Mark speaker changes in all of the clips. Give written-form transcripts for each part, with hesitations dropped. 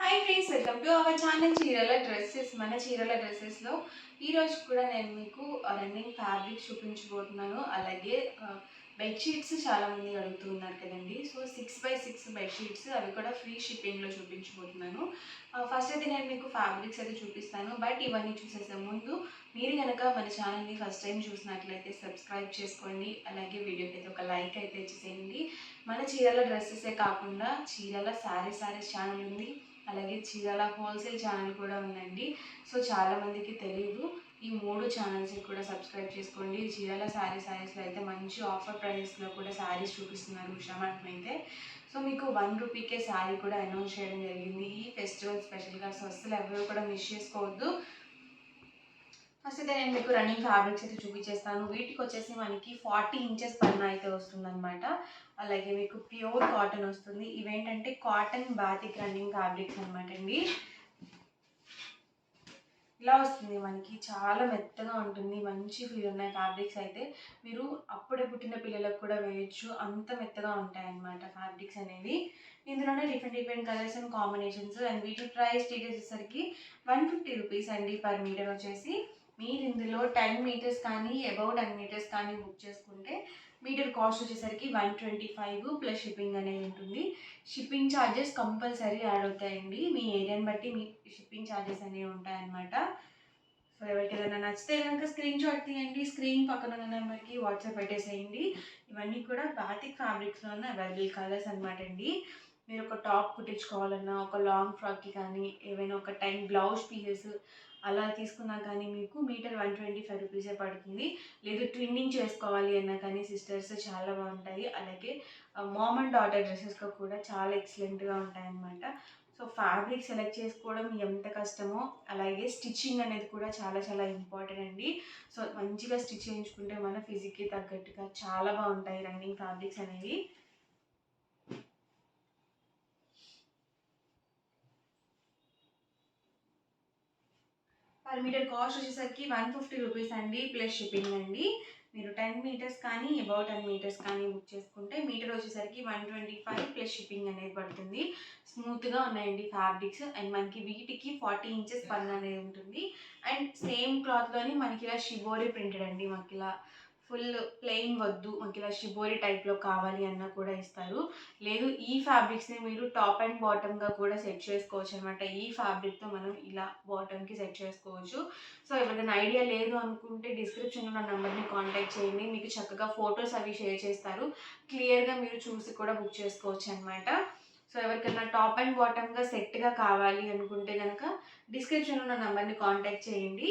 Speaker 1: Hi friends, welcome to our channel చీరల dresses. మన చీరల డ్రెస్సెస్లో ఈరోజు కూడా నేను మీకు రన్నింగ్ ఫ్యాబ్రిక్ చూపించబోతున్నాను. అలాగే బెడ్షీట్స్ చాలామంది అడుగుతున్నారు కదండి. సో 6x6 బెడ్షీట్స్ అవి కూడా ఫ్రీ షిప్పింగ్లో చూపించబోతున్నాను. ఫస్ట్ అయితే నేను మీకు ఫ్యాబ్రిక్స్ అయితే చూపిస్తాను. బట్ ఇవన్నీ చూసేసే ముందు మీరు కనుక మన ఛానల్ని ఫస్ట్ టైం చూసినట్లయితే సబ్స్క్రైబ్ చేసుకోండి. అలాగే వీడియోకి అయితే ఒక లైక్ అయితే ఇచ్చేసేయండి. మన చీరల డ్రెస్సెసే కాకుండా చీరల శారీస్ ఛానల్ ఉంది, అలాగే చీరల హోల్సేల్ ఛానల్ కూడా ఉందండి. సో చాలామందికి తెలియదు. ఈ 3 ఛానల్స్ని కూడా సబ్స్క్రైబ్ చేసుకోండి. చీరల శారీస్లో అయితే మంచి ఆఫర్ ప్రైజెస్లో కూడా శారీస్ చూపిస్తున్నారు ఉషా మేడం అయితే. సో మీకు 1 రూపీకే శారీ కూడా అనౌన్స్ చేయడం జరిగింది ఈ ఫెస్టివల్ స్పెషల్గా. సో అసలు ఎవరు కూడా మిస్ చేసుకోవద్దు. ఫస్ట్ అయితే నేను మీకు రన్నింగ్ ఫ్యాబ్రిక్స్ అయితే చూపించేస్తాను. వీటికి వచ్చేసి మనకి 40 ఇంచెస్ పైన అయితే వస్తుందన్నమాట. అలాగే మీకు ప్యూర్ కాటన్ వస్తుంది. ఇవేంటంటే కాటన్ బాతిక్ రన్నింగ్ ఫ్యాబ్రిక్స్ అనమాట అండి. ఇలా వస్తుంది మనకి, చాలా మెత్తగా ఉంటుంది. మంచి ఫీల్ ఉన్నాయి ఫ్యాబ్రిక్స్ అయితే. మీరు అప్పుడే పుట్టిన పిల్లలకు కూడా వేయచ్చు, అంత మెత్తగా ఉంటాయి అన్నమాట ఫ్యాబ్రిక్స్ అనేవి. ఇందులోనే different colours and combinations. And వీటి ప్రైస్ డీటెయిల్స్ వచ్చేసరికి 150 రూపీస్ అండి పర్ మీటర్ వచ్చేసి. మీరు ఇందులో 10 మీటర్స్ కానీ అబౌవ్ 10 మీటర్స్ కానీ బుక్ చేసుకుంటే మీటర్ కాస్ట్ వచ్చేసరికి 125 ప్లస్ షిప్పింగ్ అనేది ఉంటుంది. షిప్పింగ్ ఛార్జెస్ కంపల్సరీ యాడ్ అవుతాయండి. మీ ఏరియాని బట్టి మీ షిప్పింగ్ ఛార్జెస్ అనేవి ఉంటాయన్నమాట. సో ఎవరికి ఏదైనా నచ్చితే కనుక స్క్రీన్ షాట్ తీయండి, స్క్రీన్ పక్కన ఉన్న నెంబర్కి వాట్సాప్ పెట్టేసేయండి. ఇవన్నీ కూడా బాతిక్ ఫ్యాబ్రిక్స్లో ఉన్న అవైలబుల్ కలర్స్ అనమాట అండి. మీరు ఒక టాప్ కుట్టించుకోవాలన్నా, ఒక లాంగ్ ఫ్రాక్కి కానీ, ఏవైనా ఒక 10 బ్లౌజ్ పీసెస్ అలా తీసుకున్నా కానీ మీకు మీటర్ 125 రూపీసే పడుతుంది. లేదు ట్విన్నింగ్ చేసుకోవాలి అన్నా కానీ సిస్టర్స్ చాలా బాగుంటాయి. అలాగే మామ్ అండ్ డాటర్ డ్రెస్సెస్గా కూడా చాలా ఎక్సలెంట్గా ఉంటాయి అన్నమాట. సో ఫ్యాబ్రిక్ సెలెక్ట్ చేసుకోవడం ఎంత కష్టమో అలాగే స్టిచ్చింగ్ అనేది కూడా చాలా చాలా ఇంపార్టెంట్ అండి. సో మంచిగా స్టిచ్ చేయించుకుంటే మన ఫిజిక్కి తగ్గట్టుగా చాలా బాగుంటాయి రన్నింగ్ ఫ్యాబ్రిక్స్ అనేవి. పర్ మీటర్ కాస్ట్ వచ్చేసరికి 150 రూపీస్ అండి ప్లస్ షిప్పింగ్ అండి. మీరు 10 మీటర్స్ కానీ అబౌవ్ 10 మీటర్స్ కానీ బుక్ చేసుకుంటే మీటర్ వచ్చేసరికి 125 ప్లస్ షిప్పింగ్ అనేది పడుతుంది. స్మూత్గా ఉన్నాయండి ఫ్యాబ్రిక్స్. అండ్ మనకి వీటికి 40 ఇంచెస్ పన్ను అనేది ఉంటుంది. అండ్ సేమ్ క్లాత్లోని మనకి ఇలా షిబోరి ప్రింటెడ్ అండి. మనకి ఇలా ఫుల్ ప్లెయిన్ వద్దు, మనకి ఇలా షిబోరి టైప్లో కావాలి అన్న కూడా ఇస్తారు. లేదు ఈ ఫ్యాబ్రిక్స్ని మీరు టాప్ అండ్ బాటమ్గా కూడా సెట్ చేసుకోవచ్చు అనమాట. ఈ ఫ్యాబ్రిక్తో మనం ఇలా బాటమ్కి సెట్ చేసుకోవచ్చు. సో ఎవరికైనా ఐడియా లేదు అనుకుంటే డిస్క్రిప్షన్లో నా నెంబర్ని కాంటాక్ట్ చేయండి. మీకు చక్కగా ఫొటోస్ అవి షేర్ చేస్తారు. క్లియర్గా మీరు చూసి కూడా బుక్ చేసుకోవచ్చు అనమాట. సో ఎవరికైనా టాప్ అండ్ బాటమ్గా సెట్గా కావాలి అనుకుంటే కనుక డిస్క్రిప్షన్లో నా నెంబర్ని కాంటాక్ట్ చేయండి.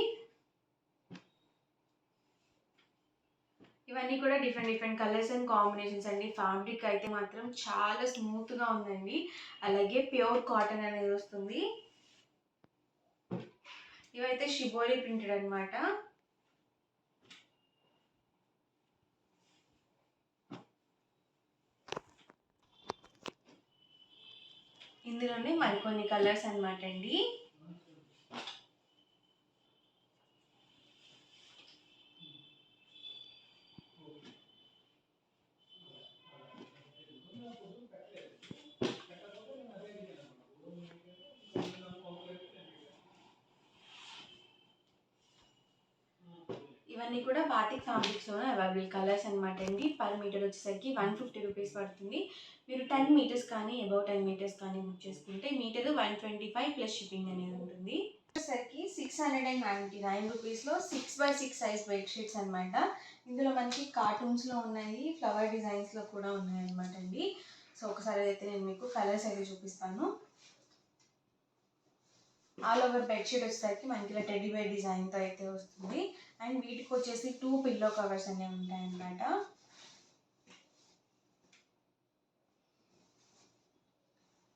Speaker 1: ఇవన్నీ కూడా డిఫరెంట్ కలర్స్ అండ్ కాంబినేషన్స్ అండి. ఫ్యాబ్రిక్ అయితే మాత్రం చాలా స్మూత్గా ఉందండి. అలాగే ప్యూర్ కాటన్ అనేది వస్తుంది. ఇవైతే షిబోరి ప్రింటెడ్ అనమాట. ఇందులోనే మరికొన్ని కలర్స్ అనమాట అండి. ఇవన్నీ కూడా బాతిక్ ఫ్యాబ్రిక్స్లోనే అవైలబుల్ కలర్స్ అనమాట అండి. పర్ మీటర్ వచ్చేసరికి 150 రూపీస్ పడుతుంది. మీరు 10 మీటర్స్ కానీ అబౌవ్ 10 మీటర్స్ కానీ బుక్ చేసుకుంటే మీటర్ 125 ప్లస్ షిప్పింగ్ అనేది ఉంటుంది. వచ్చేసరికి 699 రూపీస్లో 6x6 సైజ్ బెడ్షీట్స్ అనమాట. ఇందులో మనకి కార్టూన్స్లో ఉన్నాయి, ఫ్లవర్ డిజైన్స్లో కూడా ఉన్నాయి అనమాట అండి. సో ఒకసారి అయితే నేను మీకు కలర్స్ అయితే చూపిస్తాను. ఆల్ ఓవర్ బెడ్షీట్ వచ్చేసరికి మనకి ఇలా టెడ్డీ బేర్ డిజైన్తో అయితే వస్తుంది. అండ్ వీటికి వచ్చేసి 2 పిల్లో కవర్స్ అనేవి ఉంటాయి అన్నమాట.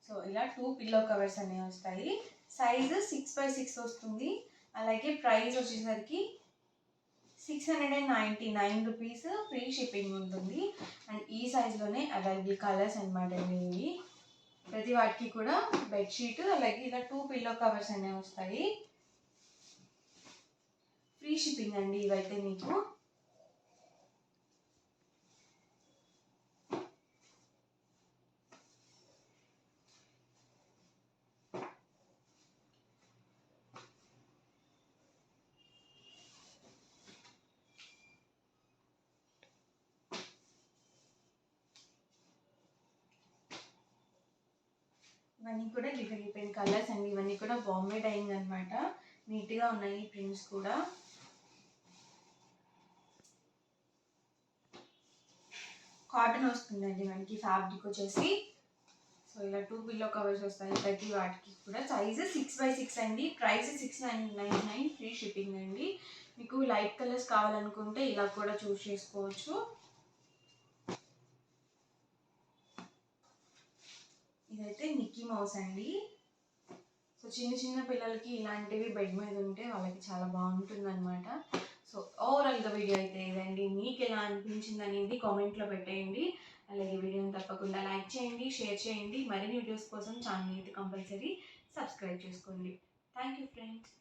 Speaker 1: సో ఇలా 2 పిల్లో కవర్స్ అనేవి వస్తాయి. సైజు 6x6 వస్తుంది. అలాగే ప్రైస్ వచ్చేసరికి 699 రూపీస్ ఫ్రీ షిప్పింగ్ ఉంటుంది. అండ్ ఈ సైజులోనే అవైలబుల్ కలర్స్ అనమాట ఇవి. ప్రతి వాటికి కూడా బెడ్షీట్ అలాగే ఇలా 2 పిల్లో కవర్స్ అనేవి వస్తాయి. ఫ్రీ షిప్పింగ్ అండి ఇవైతే మీకు. ఇవన్నీ కూడా డిఫరెంట్ డిఫరెంట్ కలర్స్ అండి. ఇవన్నీ కూడా బాంబే డైయింగ్ అనమాట. నీట్గా ఉన్నాయి ప్రింట్స్ కూడా. కాటన్ వస్తుందండి మనకి. ఫ్యాబ్రిక్ వచ్చేసి సో ఇలా 2 పిల్లో కవర్స్ వస్తాయి ప్రతి వాటికి కూడా. సైజు 6x6 అండి. ప్రైస్ 6,999, ఫ్రీ షిప్పింగ్ అండి. మీకు లైట్ కలర్స్ కావాలనుకుంటే ఇలా కూడా చూస్ చేసుకోవచ్చు. ఇదైతే మిక్కీ మౌస్ అండి. సో చిన్న చిన్న పిల్లలకి ఇలాంటివి బెడ్ మీద ఉంటే వాళ్ళకి చాలా బాగుంటుంది అనమాట. సో ఓవరాల్గా వీడియో అయితే ఇదండి. మీకు ఎలా అనిపించింది అనేది కామెంట్లో పెట్టేయండి. అలాగే వీడియోని తప్పకుండా లైక్ చేయండి, షేర్ చేయండి. మరిన్ని వీడియోస్ కోసం ఛానల్ అయితే కంపల్సరీ సబ్స్క్రైబ్ చేసుకోండి. Thank you friends.